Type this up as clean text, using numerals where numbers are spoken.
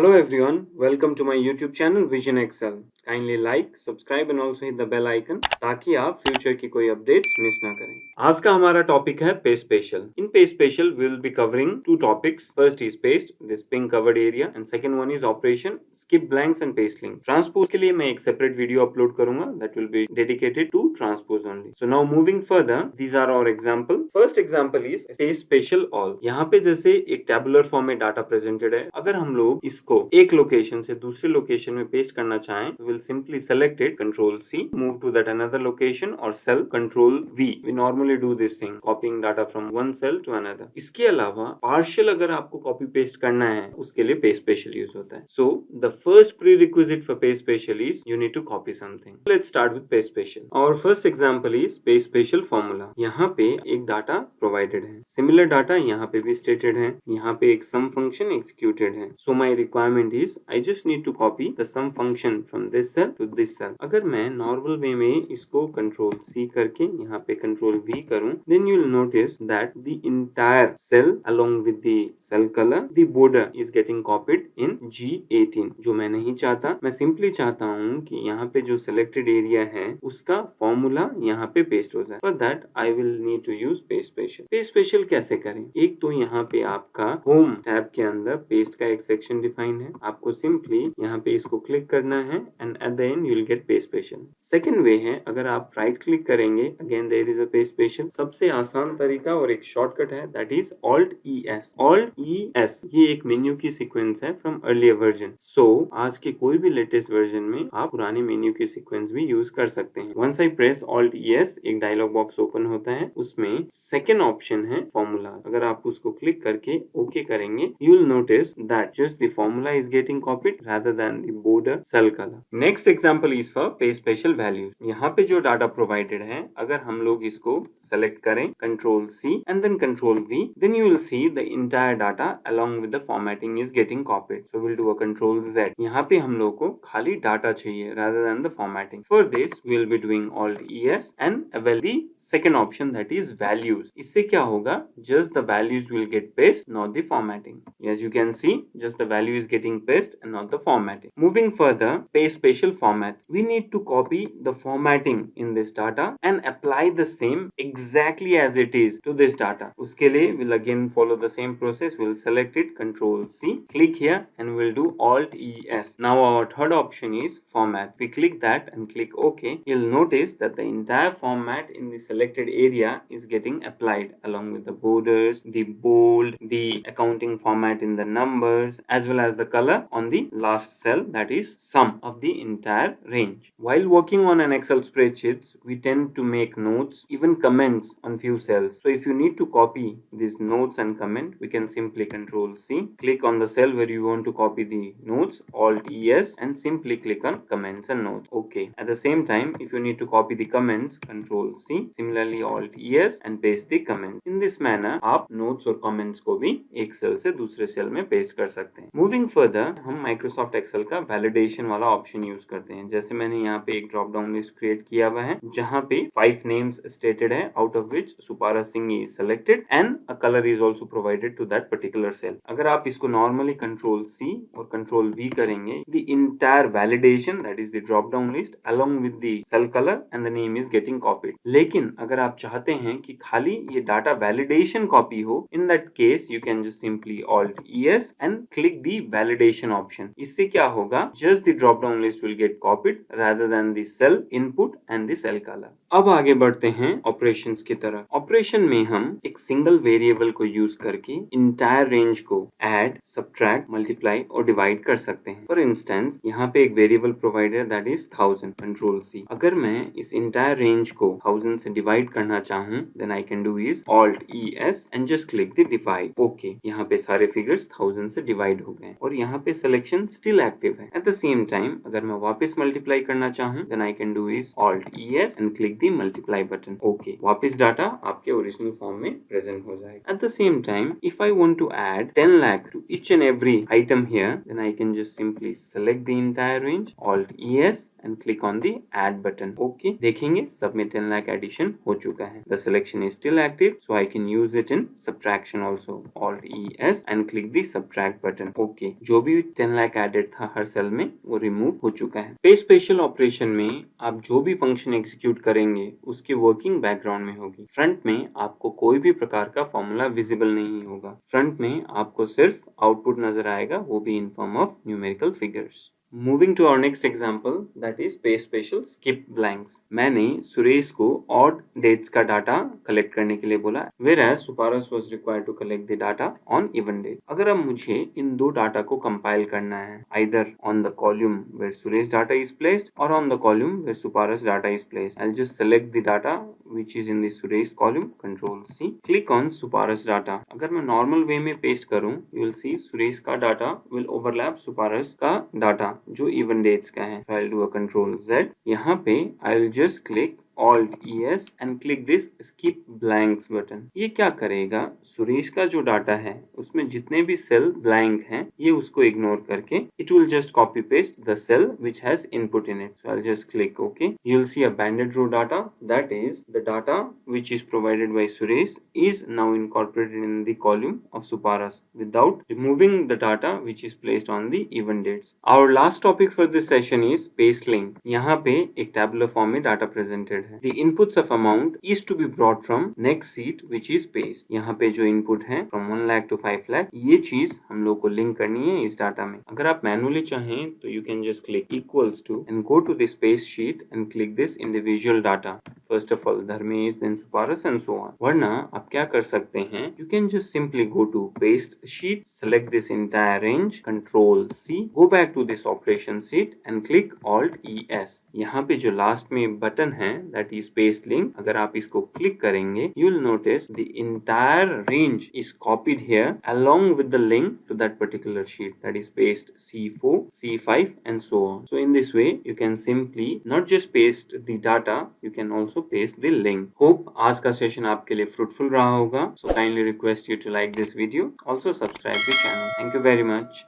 Hello everyone, welcome to my YouTube channel Vision Excel. Kindly like, subscribe and also hit the bell icon ताकि आप future की कोई updates miss ना करें। आज का हमारा टॉपिक है paste special. In paste special we will be covering two topics. First is paste, this pink covered area, and second one is operation, skip blanks and paste link. Transpose के लिए मैं एक separate video upload करूंगा that will be dedicated to transpose only. So now moving further, these are our example. First example is paste special all. यहाँ पे जैसे एक tabular form में डाटा प्रेजेंटेड है, अगर हम लोग इसको एक लोकेशन से दूसरे लोकेशन में पेस्ट करना चाहें तो we'll simply select it, Control C, move to that another location or cell, Control V. We normally do this thing, copying data from one cell to another. इसके अलावा partial अगर आपको copy paste करना है उसके लिए paste special यूज होता है. So the first prerequisite for paste special is you need to copy something. Let's start with paste special. Our first example is paste special formula. यहाँ पे एक डाटा प्रोवाइडेड है, सिमिलर डाटा यहाँ पे भी stated है, यहाँ पे एक sum function executed है. So my requirement is I just need to copy the sum function from this cell to this cell. अगर मैं नॉर्मल वे में इसको कंट्रोल C करके यहाँ पे कंट्रोल V करूँ, then you will notice that the entire cell along with the cell color, the border is getting copied in G18. जो मैं नहीं चाहता, मैं सिंपली चाहता हूँ कि यहाँ पे जो selected area है उसका फॉर्मूला यहाँ पे पेस्ट हो जाए. For that I will need to use paste special. Paste special कैसे करें? एक तो यहाँ पे आपका होम टैब के अंदर पेस्ट का एक सेक्शन डिफाइन है, आपको सिंपली यहाँ पे इसको क्लिक करना है and at the end you will get paste special. Second way है, अगर आप राइट क्लिक करेंगे, again there is a paste special. सबसे आसान तरीका और एक शॉर्टकट है, that is Alt ES. Alt ES ये एक मेन्यू की सीक्वेंस है फ्रॉम अर्लियर वर्जन. सो आज के कोई भी लेटेस्ट वर्जन में आप पुराने मेन्यू की सीक्वेंस भी यूज कर सकते हैं. Once I press Alt ES, एक डायलॉग बॉक्स ओपन होता है, उसमें सेकेंड ऑप्शन है फॉर्मूला. अगर आप उसको क्लिक करके ओके करेंगे, you will notice that just the formula is getting copied rather than the border cell color. Next example is for paste special values. यहाँ पे जो डाटा प्रोवाइडेड है, अगर हम लोग इसको सेलेक्ट करें Control C and then Control V, then you will see the entire data along with the formatting is getting copied. So we'll do a Control Z. यहाँ पे हम लोग को खाली डाटा चाहिए rather than the formatting. For this we will be doing Alt ES and avail the second option, that is values. इससे क्या होगा? Just the values will get paste, not the formatting. As you can see, just the value is getting paste and not the formatting. Moving further, paste special formats. We need to copy the formatting in this data and apply the same exactly as it is to this data. उसके लिए we'll again follow the same process. We'll select it, Control C, click here and we'll do Alt ES. Now our third option is format. We click that and click OK. You'll notice that the entire format in the selected area is getting applied along with the borders, the bold, the accounting format in the numbers, as well as the color on the last cell, that is sum of the entire range. While working on an Excel spreadsheets, we tend to make notes, even comments on few cells. So if you need to copy these notes and comment, we can simply Control C, click on the cell where you want to copy the notes, Alt ES, and simply click on comments and notes. Okay. At the same time, if you need to copy the comments, Control C, similarly Alt ES, and paste the comment. In this manner, आप notes और comments को भी एक cell से दूसरे cell में paste कर सकते हैं. मूविंग फर्दर, हम माइक्रोसॉफ्ट एक्सेल का वैलिडेशन वाला ऑप्शन यूज करते हैं. जैसे मैंने यहाँ पे एक ड्रॉप डाउन लिस्ट क्रिएट किया हुआ है जहाँ पे 5 नेम्स स्टेटेड है, out of which Supara Singh is selected and a colour is also provided to that particular cell. अगर आप इसको नॉर्मली Control C और Control V करेंगे, the entire validation, that is the drop down list along with the cell colour and the name is getting copied. लेकिन अगर आप चाहते हैं कि खाली ये डाटा वैलिडेशन कॉपी हो, in that case you can just simply Alt ES and click the validation option. इससे क्या होगा? Just the drop down list will get copied rather than the cell input and the cell color. अब आगे बढ़ते हैं operations की तरफ. Operation में हम एक सिंगल वेरिएबल को यूज करके इंटायर रेंज को ऐड, सब्ट्रैक्ट, मल्टीप्लाई और डिवाइड कर सकते हैं. फॉर इंस्टेंस, यहाँ पे एक variable provided that is 1000. Control C. अगर मैं इस इंटायर रेंज को 1000 से डिवाइड करना चाहूँ, then I can do is Alt ES and just click the divide. Okay. यहाँ पे सारे फिगर्स 1000 से डिवाइड हो गए और यहाँ पे सिलेक्शन स्टिल एक्टिव है. एट द सेम टाइम, अगर मैं वापस मल्टीप्लाई करना चाहूँ, then I can do is Alt ES and click the multiply button. Okay, वापस डाटा आपके ओरिजिनल फॉर्म में प्रेजेंट हो जाएगा। At the same time if I want to add 10 lakh to each and every item here, then I can just simply select the entire range, Alt ES and click on the add button. Okay, देखेंगे सब में 10 lakh addition हो चुका है। The selection is still active, so I can use it in subtraction also. Alt ES and click the subtract button. Okay, जो भी 10 lakh added था हर cell में वो रिमूव हो चुका है। पे स्पेशल ऑपरेशन में आप जो भी फंक्शन एग्जीक्यूट करेंगे उसकी वर्किंग बैकग्राउंड में होगी। फ्रंट में आपको कोई भी प्रकार का फॉर्मूला विजिबल नहीं होगा। फ्रंट में आपको सिर्फ आउटपुट नजर आएगा, वो भी in form of numerical figures. Moving to our next example, that is पे स्पेशल स्किप ब्लैंक्स। मैंने सुरेश को ऑड डेट्स का डाटा कलेक्ट करने के लिए बोला, whereas Suparas was required to collect the data on even date. अगर अब मुझे इन दो डाटा को कंपाइल करना है, either on the column where Suresh data is placed और on the column where Suparas data is placed, I will just select the data which is in the Suresh column, control C, click on Suparas data. अगर मैं normal way में paste करूं, you will see Suresh का data will overlap सुपारस का data जो even dates का है। So I'll do a control Z। यहाँ पे I will just click Alt ES and click this skip blanks button। ये क्या करेगा, सुरेश का जो डाटा है उसमें जितने भी सेल ब्लैंक हैं ये उसको इग्नोर करके it will just copy paste the cell which has input in it। So I'll just click OK। You will see a banded row data, that is the data which is provided by Suresh is now incorporated in the column of Suparas without removing the data which is placed on the event dates। Our last topic for this session is paste link। यहाँ पे एक tabular form में data presented है। The inputs of amount is to be brought from next sheet which is paste। यहाँ पे जो input है from 1 lakh to 5 lakh, ये चीज हम लोग को लिंक करनी है इस डाटा में। अगर आप मैनुअली चाहें तो you can just click equals to and go to this paste sheet and click this individual data। First of all Dharmesh, then Suparas and so on। वरना आप क्या कर सकते हैं, you can just simply go to paste sheet, select this entire range, control C, go back to this operation sheet and click Alt ES। यहाँ पे जो last में बटन है that is paste link, अगर आप इसको क्लिक करेंगे you will notice the entire range is copied here along with the link to that particular sheet, that is paste C4, C5 and so on। So in this way you can simply not just paste the data, you can also paste the link। Hope आज का session आपके लिए fruitful रहा होगा। So kindly request you to like this video, also subscribe the channel। Thank you very much।